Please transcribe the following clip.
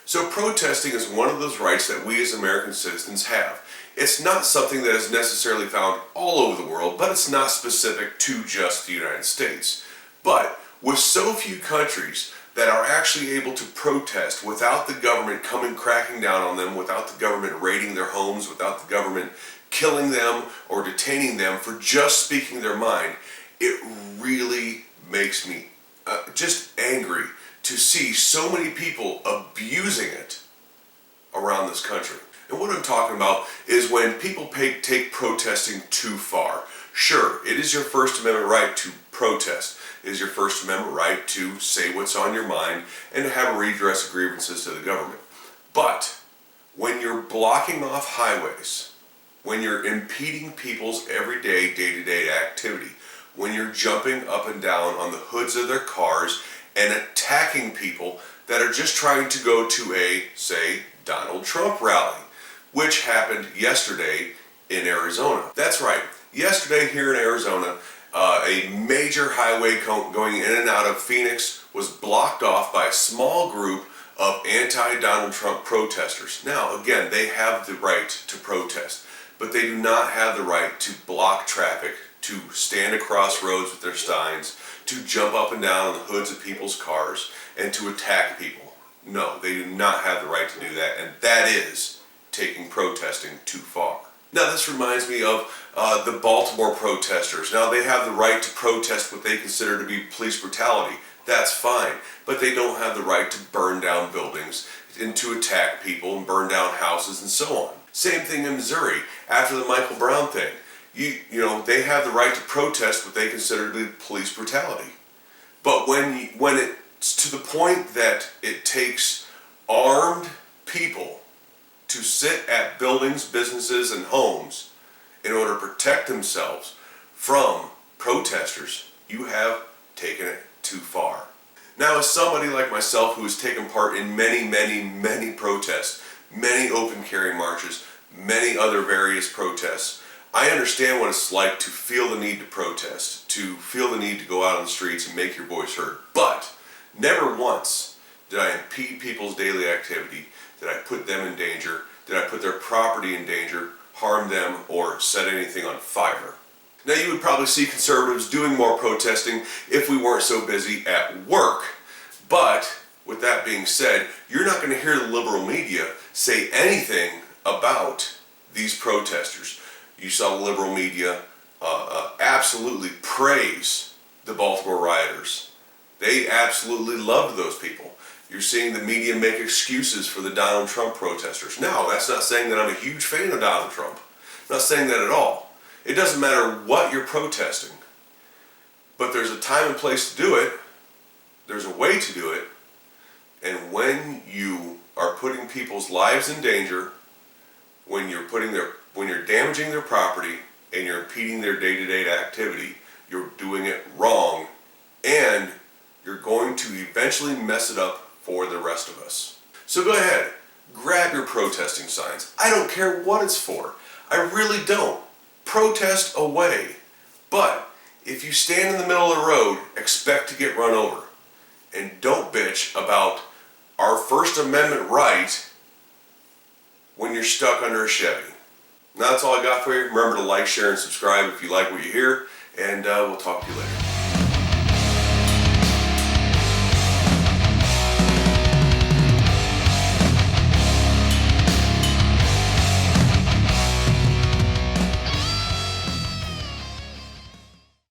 So protesting is one of those rights that we as American citizens have. It's not something that is necessarily found all over the world, but it's not specific to just the United States. But with so few countries that are actually able to protest without the government cracking down on them, without the government raiding their homes, without the government killing them or detaining them for just speaking their mind, it really makes me just angry to see so many people abusing it around this country. And what I'm talking about is when people take protesting too far. Sure, it is your First Amendment right to protest. It is your First Amendment right to say what's on your mind and to have a redress of grievances to the government. But when you're blocking off highways, when you're impeding people's everyday, day-to-day activity, when you're jumping up and down on the hoods of their cars and attacking people that are just trying to go to a, say, Donald Trump rally, which happened yesterday in Arizona. That's right, yesterday here in Arizona, a major highway going in and out of Phoenix was blocked off by a small group of anti-Donald Trump protesters. Now, again, they have the right to protest, but they do not have the right to block traffic, to stand across roads with their signs, to jump up and down on the hoods of people's cars, and to attack people. No, they do not have the right to do that, and that is taking protesting too far. Now this reminds me of the Baltimore protesters. Now they have the right to protest what they consider to be police brutality. That's fine, but they don't have the right to burn down buildings and to attack people and burn down houses and so on. Same thing in Missouri after the Michael Brown thing. You know, they have the right to protest what they consider to be police brutality. But when it's to the point that it takes armed people to sit at buildings, businesses, and homes in order to protect themselves from protesters, you have taken it too far. Now, as somebody like myself who has taken part in many protests, many open carry marches, many other various protests, I understand what it's like to feel the need to protest, to feel the need to go out on the streets and make your voice heard. But never once did I impede people's daily activity, did I put them in danger, did I put their property in danger, harm them, or set anything on fire. Now you would probably see conservatives doing more protesting if we weren't so busy at work. But with that being said, you're not going to hear the liberal media say anything about these protesters. You saw the liberal media absolutely praise the Baltimore rioters. They absolutely loved those people. You're seeing the media make excuses for the Donald Trump protesters. Now, that's not saying that I'm a huge fan of Donald Trump. I'm not saying that at all. It doesn't matter what you're protesting. But there's a time and place to do it. There's a way to do it. And when you are putting people's lives in danger, when you're damaging their property and you're impeding their day-to-day activity, you're doing it wrong, and you're going to eventually mess it up for the rest of us. So go ahead, grab your protesting signs. I don't care what it's for. I really don't. Protest away. But if you stand in the middle of the road, expect to get run over. And don't bitch about our First Amendment right when you're stuck under a Chevy. Now that's all I got for you. Remember to like, share, and subscribe if you like what you hear, and we'll talk to you later.